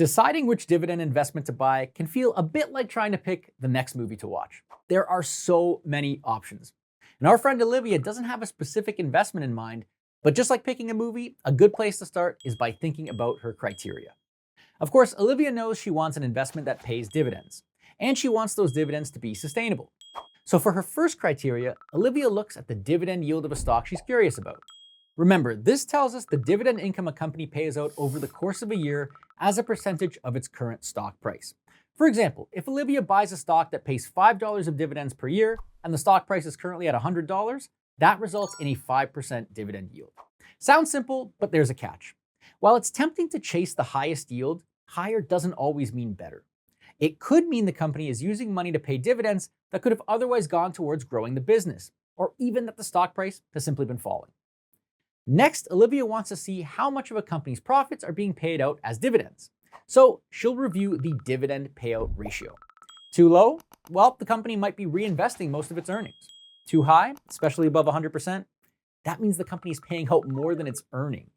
Deciding which dividend investment to buy can feel a bit like trying to pick the next movie to watch. There are so many options. And our friend Olivia doesn't have a specific investment in mind, but just like picking a movie, a good place to start is by thinking about her criteria. Of course, Olivia knows she wants an investment that pays dividends, and she wants those dividends to be sustainable. So for her first criteria, Olivia looks at the dividend yield of a stock she's curious about. Remember, this tells us the dividend income a company pays out over the course of a year as a percentage of its current stock price. For example, if Olivia buys a stock that pays $5 of dividends per year and the stock price is currently at $100, that results in a 5% dividend yield. Sounds simple, but there's a catch. While it's tempting to chase the highest yield, higher doesn't always mean better. It could mean the company is using money to pay dividends that could have otherwise gone towards growing the business, or even that the stock price has simply been falling. Next, Olivia wants to see how much of a company's profits are being paid out as dividends. So she'll review the dividend payout ratio. Too low? Well, the company might be reinvesting most of its earnings. Too high, especially above 100%? That means the company is paying out more than it's earning.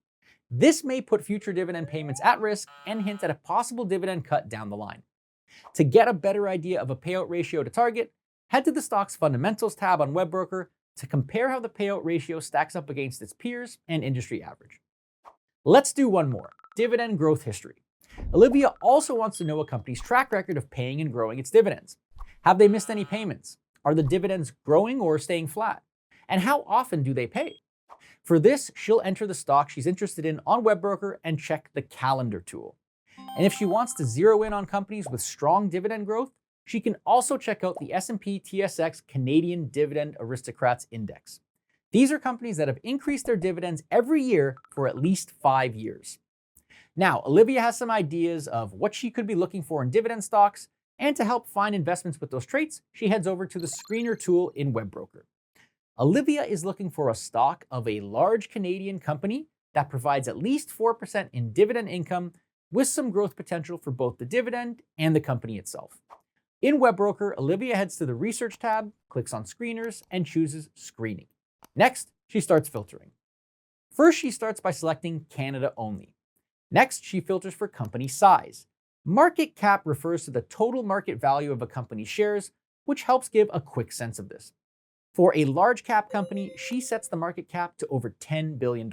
This may put future dividend payments at risk and hint at a possible dividend cut down the line. To get a better idea of a payout ratio to target, head to the Stock's Fundamentals tab on WebBroker to compare how the payout ratio stacks up against its peers and industry average. Let's do one more, dividend growth history. Olivia also wants to know a company's track record of paying and growing its dividends. Have they missed any payments? Are the dividends growing or staying flat? And how often do they pay? For this, she'll enter the stock she's interested in on WebBroker and check the calendar tool. And if she wants to zero in on companies with strong dividend growth, she can also check out the S&P/TSX Canadian Dividend Aristocrats Index. These are companies that have increased their dividends every year for at least 5 years. Now, Olivia has some ideas of what she could be looking for in dividend stocks, and to help find investments with those traits, she heads over to the screener tool in WebBroker. Olivia is looking for a stock of a large Canadian company that provides at least 4% in dividend income with some growth potential for both the dividend and the company itself. In WebBroker, Olivia heads to the Research tab, clicks on Screeners, and chooses Screening. Next, she starts filtering. First, she starts by selecting Canada only. Next, she filters for company size. Market cap refers to the total market value of a company's shares, which helps give a quick sense of this. For a large cap company, she sets the market cap to over $10 billion.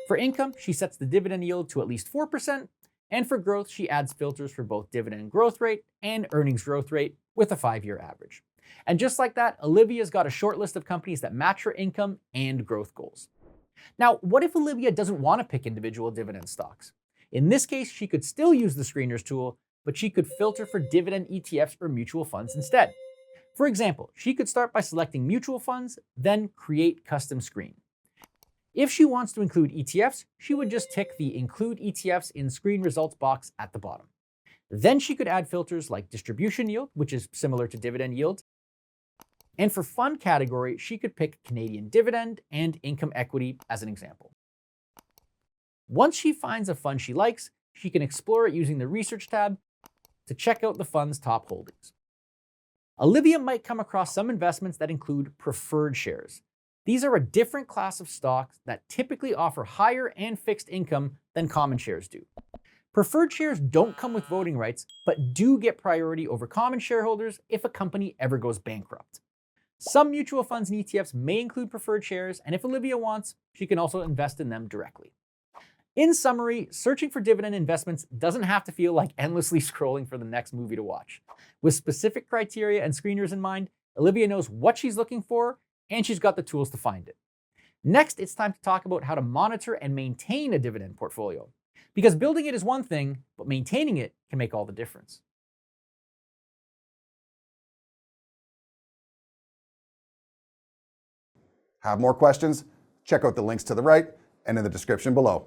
For income, she sets the dividend yield to at least 4%, and for growth, she adds filters for both dividend growth rate and earnings growth rate with a 5-year average. And just like that, Olivia's got a short list of companies that match her income and growth goals. Now, what if Olivia doesn't want to pick individual dividend stocks? In this case, she could still use the Screeners tool, but she could filter for dividend ETFs or mutual funds instead. For example, she could start by selecting mutual funds, then create custom screen. If she wants to include ETFs, she would just tick the Include ETFs in Screen Results box at the bottom. Then she could add filters like distribution yield, which is similar to dividend yield. And for fund category, she could pick Canadian dividend and income equity as an example. Once she finds a fund she likes, she can explore it using the Research tab to check out the fund's top holdings. Olivia might come across some investments that include preferred shares. These are a different class of stocks that typically offer higher and fixed income than common shares do. Preferred shares don't come with voting rights, but do get priority over common shareholders if a company ever goes bankrupt. Some mutual funds and ETFs may include preferred shares, and if Olivia wants, she can also invest in them directly. In summary, searching for dividend investments doesn't have to feel like endlessly scrolling for the next movie to watch. With specific criteria and screeners in mind, Olivia knows what she's looking for, and she's got the tools to find it. Next, it's time to talk about how to monitor and maintain a dividend portfolio. Because building it is one thing, but maintaining it can make all the difference. Have more questions? Check out the links to the right and in the description below.